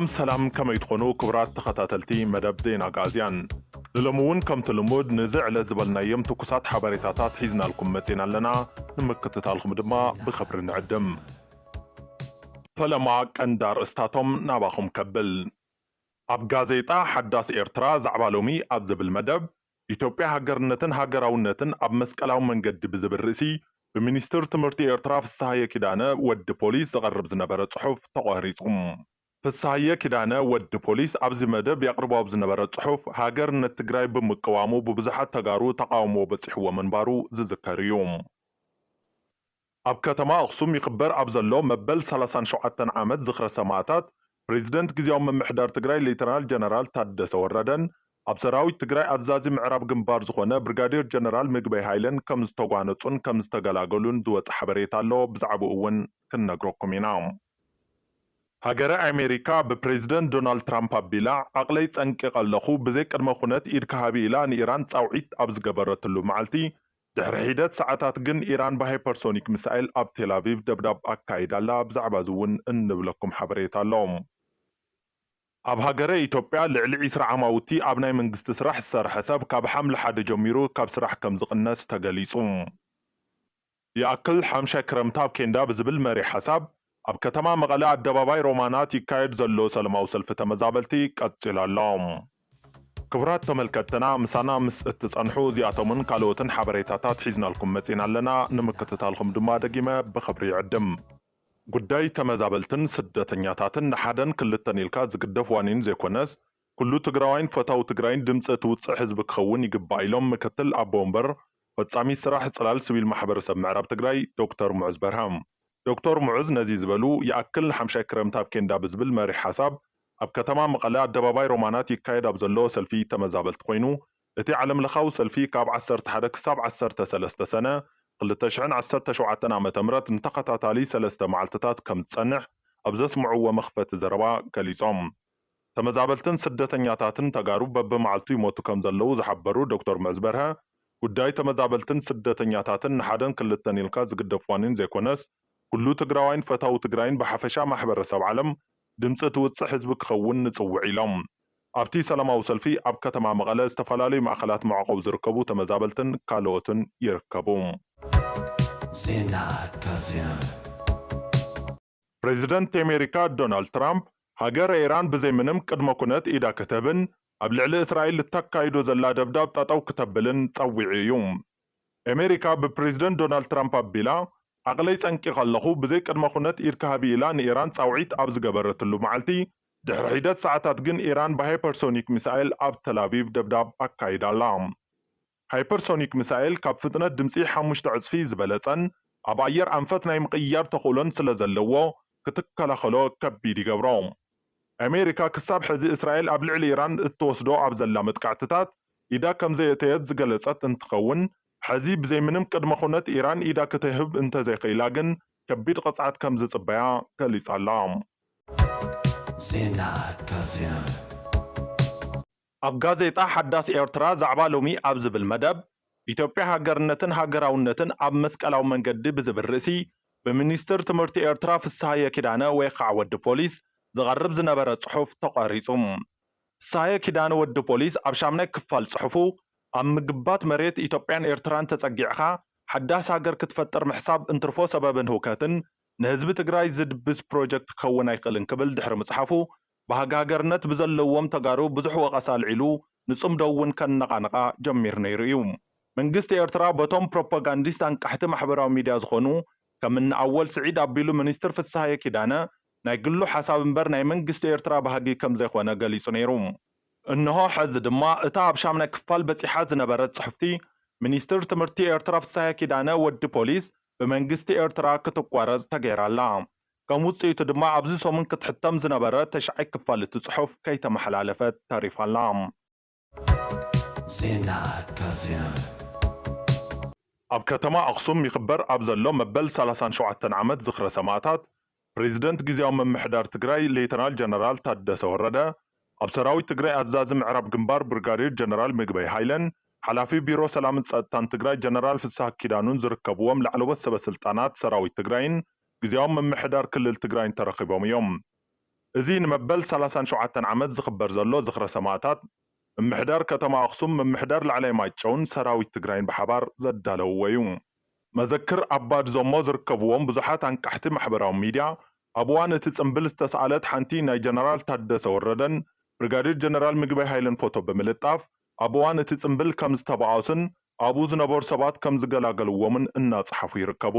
سلام كما يتخونو كبرات تخطاتلتي مدب زين غازيان للمون كم تلمود نزع لزبلنا يم تكسات حباريتاتات حيزنا لكم متين لنا نمكتتالكم دما بخبر نعدم فلما كندار استاتهم ناباخم كبل اب غازيطا حداس إيرترا زعبالومي اب زبل مدب إثيوبيا هاجرنتن هاجراونتن اب مسقلاو منجد بزبل رئيسي بمينستر تمرتي إيرترا فساهية كدانة ود بوليس زغرب زنبرة صحف تقاريصهم فساهية كدانة ود بوليس ابز مدب يقربوا بزنبرة صحف هاجرنت تግራይ بمقوامو ببزحات تغارو تقاومو بصحو منبارو زذكريوم اب كتما اخصوم يخبر ابزلو مبل 37 عامت زخرة سماعتات بريزيدنت غزياو ممحدار تግራይ ليترنال جنرال تادس وردن اب سراويت تግራይ ازازي معراب جنبار زخونه برغادير جنرال مغبي هايلن كم زتغوانصون كم زتغلاغلون دوص حبريت الله بزعبو اون كنغركم ينام هاجر امريكا ببريزيدنت دونالد ترامب ابيلا عقلي صنقق اللخو بزي قدمه خنت ايد كهابيلا نيران صاوعيت ابز جبرتلو معلتي دحر حيدت ساعات جن ايران بهايبرسونيك مسائل اب تل ابيب دبداب اكايدالا بزعبا زون انبلكم حبريت اللهم اب هاجر ايثيوبيا لعلي عسر عماوتي اب ناي منغست سراح سر حساب كاب حمل حد جميرو كاب سراح كم زقناس تغليصوم ياكل حمشه كرمتاب كيندا بزبل مري حساب اب كتما مقاله الدباباي رومانات يكايد زلو سلماو سلف تمزابلتي قصيلالهم كبرات تملكتنا مسانا مس اتصنحو زياتمن كالوتن حبريتاتات حيزنا لكم مصينا لنا نمكتتالكم دما دقيمه بخبري عدم ጉዳይ ተመዛበልትን ስደተኛታትን ንሓደን ክልተን ኢልካ ዝግደፍ ዋኒን ዘይኮነስ ኩሉ ትግራዋይን ፈታው ትግራይን ድምፂ ትውፅእ ህዝቢ ክኸውን ይግባእ ኢሎም ምክትል ኣቦ ወንበር ፈጻሚ ስራሕ ፅላል ሲቪል ማሕበረሰብ ምዕራብ ትግራይ ዶክተር ሙዑዝ በርሃም ዶክተር ሙዑዝ ነዚ ዝበሉ ይኣክል ንሓምሻይ ክረምቲ ኣብ ኬንዳ ብዝብል መሪሕ ሓሳብ ኣብ ከተማ መቐለ ኣደባባይ ሮማናት ይካየድ ኣብ ዘሎ ሰልፊ ተመዛበልቲ ኮይኑ እቲ ዓለም ለኻዊ ሰልፊ ካብ 11 ክሳብ 13 ሰነ 2017 ዓመተ ምህረት እንተኸታታሊ 3 መዓልትታት ከም ጸንሕ ኣብ ዘስምዕዎ መኽፈቲ ዘረባ ገሊጾም ተመዛበልትን ስደተኛታትን ተጋሩ በብመዓልቱ ይሞቱ ከም ዘለው ዝሓበሩ ዶክተር ሙዑዝ በርሀ ጉዳይ ተመዛበልትን ስደተኛታትን ንሓደን ክልተን ኢልካ ዝግደፍዋንን ዘይኮነስ ኩሉ ትግራዋይን ፈታው ትግራይን ብሓፈሻ ማሕበረሰብ ዓለም ድምፂ ትውፅእ ህዝቢ ክኸውን ንጽውዕ ኢሎም ኣብቲ ሰላማዊ ሰልፊ ኣብ ከተማ መቐለ ዝተፈላለዩ ማእኸላት መዕቆብ ዝርከቡ ተመዛበልትን ካልኦትን ይርከቡ بريزيدنت أمريكا دونالد ترامب هاجر إيران بزي منم قدم كنت إيدا كتبن أبلعل إسرائيل لتكايدو زلا دبداب تاتو كتبلن تصوعي يوم أمريكا ببريزيدنت دونالد ترامب أبلا عقلي سنكي خلقو بزي قدم كنت إيركهابي إلان إيران تصوعيت أبز قبرتلو معلتي دحر حيدت ساعتات جن إيران بهايبرسونيك مسائل أب تل أبيب دبداب أكايد اللام هايبرسونيك مسائل كاب فتنة دمسي حموش تعزفي زبلتن أب أير أنفت نايم قيار تقولن سلزلوو كتكلا خلو كبيدي قبروم أمريكا كساب حزي إسرائيل أبلع إيران التوسدو أب زلامت قعتتات إذا كم زي تيز زقلصت انتقون حزيب زي منم قد مخونت إيران إذا كتهب انت زي قيلاغن كبيد قطعات كم زي صبايا كاليس علام اب غازيطا حداس إيرترا زعبا لومي اب زبل مدب ኢትዮጵያ ሃገርነትን ሃገራውነትን ኣብ መስቀላዊ መንገዲ ብዝብል ርእሲ ብሚኒስትር ትምህርቲ ኤርትራ ፍስሃየ ኪዳነ ወይ ከዓ ወዲ ፖሊስ ዝቐርብ ዝነበረ ጽሑፍ ተቋሪጹ ፍስሃየ ኪዳነ ወዲ ፖሊስ ኣብ ሻምናይ ክፋል ጽሑፉ ኣብ ምግባት መሬት ኢትዮጵያን ኤርትራን ተጸጊዕኻ ሓዳስ ሃገር ክትፈጥር ምሕሳብ እንትርፎ ሰበብን ህውከትን ንህዝቢ ትግራይ ዝድብስ ፕሮጀክት ክኸውን ኣይኽእልን ክብል ድሕሪ ምጽሓፉ ብሃገርነት ብዘለዎም ተጋሩ ብዙሕ ወቐሳ ኣልዒሉ ንጽምዶውን ከነቓነቓ ጀሚር ነይሩ እዩ መንግስት ኤርትራ በቶም ፕሮፓጋንዲስት አንቃሕቲ ማሕበራዊ ሚድያ ዝኾኑ ከምና ኣወል ስዒድ ኣቢሉ ሚኒስትር ፍስሃየ ኪዳነ ናይ ግሉ ሓሳብ እምበር ናይ መንግስት ኤርትራ ባህጊ ከም ዘይኮነ ገሊጹ ነይሩ እንሆ ሕዚ ድማ እታ ኣብ ሻምናይ ክፋል በፂሓ ዝነበረት ጽሕፍቲ ሚኒስትር ትምህርቲ ኤርትራ ፍስሃየ ኪዳነ ወዲ ፖሊስ ብመንግስቲ ኤርትራ ክትቋረጽ ተገይራላ ከም ውፅኢቱ ድማ ኣብዚ ሰሙን ክትሕተም ዝነበረ ተሽዓይ ክፋል እቲ ጽሑፍ ከይተመሓላለፈት ተሪፋላ ኣብ ከተማ ኣክሱም ይኽበር ኣብ ዘሎ መበል 37 ዓመት ዝኽረ ሰማዕታት ፕሬዝደንት ጊዜያዊ ምምሕዳር ትግራይ ሌተናል ጀነራል ታደሰ ወረደ ኣብ ሰራዊት ትግራይ ኣዛዚ ምዕራብ ግንባር ብርጋዴር ጀነራል ምግበይ ሃይለን ሓላፊ ቢሮ ሰላምን ጸጥታን ትግራይ ጀነራል ፍስሐ ኪዳኑን ዝርከብዎም ላዕለዎት ሰበስልጣናት ሰራዊት ትግራይን ጊዜያዊ ምምሕዳር ክልል ትግራይን ተረኺቦም እዮም እዚ ንመበል 37 ዓመት ዝኽበር ዘሎ ዝኽረ ሰማዕታት ምምሕዳር ከተማ ኣኽሱም ምምሕዳር ላዕላይ ማይጨውን ሰራዊት ትግራይን ብሓባር ዘዳለውዎ እዩ። መዘክር ኣባድ ዞሞ ዝርከብዎም ብዙሓት አንቃሕቲ ማሕበራዊ ሚድያ ኣብ እዋን እቲ ጽምብል ዝተሰኣለት ሓንቲ ናይ ጀነራል ታደሰ ወረደን ብርጋዴር ጀነራል ምግበይ ሃይለን ፎቶ ብምልጣፍ ኣብ እዋን እቲ ጽምብል ከም ዝተበኣሱን ኣብኡ ዝነበሩ ሰባት ከም ዝገላገልዎምን እናጽሓፉ ይርከቡ።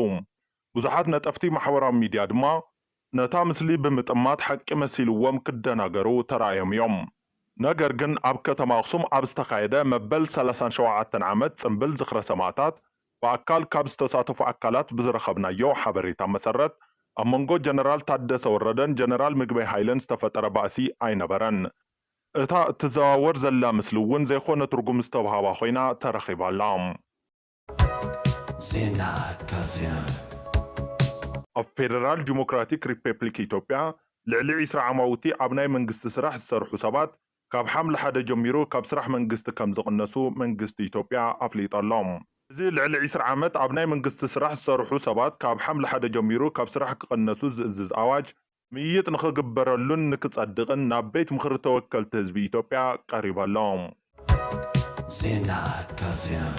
ብዙሓት ነጠፍቲ ማሕበራዊ ሚድያ ድማ ነታ ምስሊ ብምጥማት ሓቂ መሲልዎም ክደናገሩ ተራእዮም እዮም። ነገር ግን ኣብ ከተማ ኣኽሱም ኣብ ዝተኻየደ መበል 37 ዓመት ጽምብል ዝኽረ ሰማዕታት በአካል ካብ ዝተሳተፉ አካላት ብዝረኸብናዮ ሓበሬታ መሰረት ኣብ መንጎ ጀነራል ታደሰ ወረደን ጀነራል ምግበይ ሃይለን ዝተፈጠረ ባእሲ ኣይነበረን። እታ እትዘዋወር ዘላ ምስሊ እውን ዘይኮነ ትርጉም ዝተዋህባ ኮይና ተረኺባላ። ዜና ካዝያን ኣብ ፌደራል ዲሞክራቲክ ሪፐብሊክ ኢትዮጵያ ልዕሊ 20 ዓማውቲ ኣብ ናይ መንግስቲ ስራሕ ዝሰርሑ ሰባት ካብ ሓምሊ 1 ጀሚሩ ካብ ስራሕ መንግስቲ ከም ዝቕነሱ መንግስቲ ኢትዮጵያ ኣፍሊጦሎም። እዚ ልዕሊ 20 ዓመት ኣብ ናይ መንግስቲ ስራሕ ዝሰርሑ ሰባት ካብ ሓምሊ 1 ጀሚሩ ካብ ስራሕ ክቕነሱ ዝእዝዝ ኣዋጅ ምይይጥ ንኽግበረሉን ንክጸድቕን ናብ ቤት ምክሪ ተወከልቲ ህዝቢ ኢትዮጵያ ቀሪበሎም። ዜና ካዝያን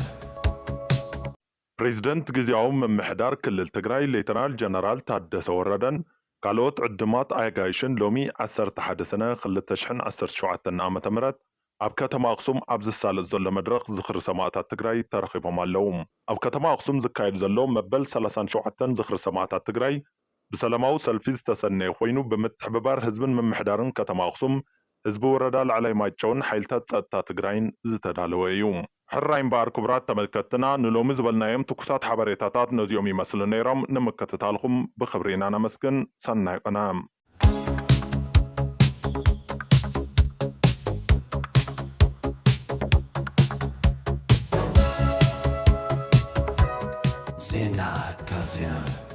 ፕሬዚደንት ጊዜያዊ ምምሕዳር ክልል ትግራይ ሌተናል ጀነራል ታደሰ ወረደን ካልኦት ዕድማት ኣጋይሽን ሎሚ 11 ሰነ 2017 ዓ.ም ኣብ ከተማ ኣኽሱም ኣብ ዝሳለጥ ዘሎ መድረኽ ዝኽሪ ሰማዕታት ትግራይ ተረኺቦም ኣለዉ። ኣብ ከተማ ኣኽሱም ዝካየድ ዘሎ መበል 37 ዝኽሪ ሰማዕታት ትግራይ ብሰላማዊ ሰልፊ ዝተሰነየ ኮይኑ ብምትሕብባር ህዝብን ምምሕዳርን ከተማ ኣኽሱም ህዝቢ ወረዳ ላዕላይ ማይጨውን ሓይልታት ጸጥታ ትግራይን ዝተዳለወ እዩ። ሕራይ እምበር ክቡራት ተመልከትና ንሎሚ ዝበልናዮም ትኩሳት ሓበሬታታት ነዚኦም ይመስሉ ነይሮም። ንምክትታልኩም ብኽብሪ ኢና ነመስግን። ሰናይ ቀና ዜና ካዝያን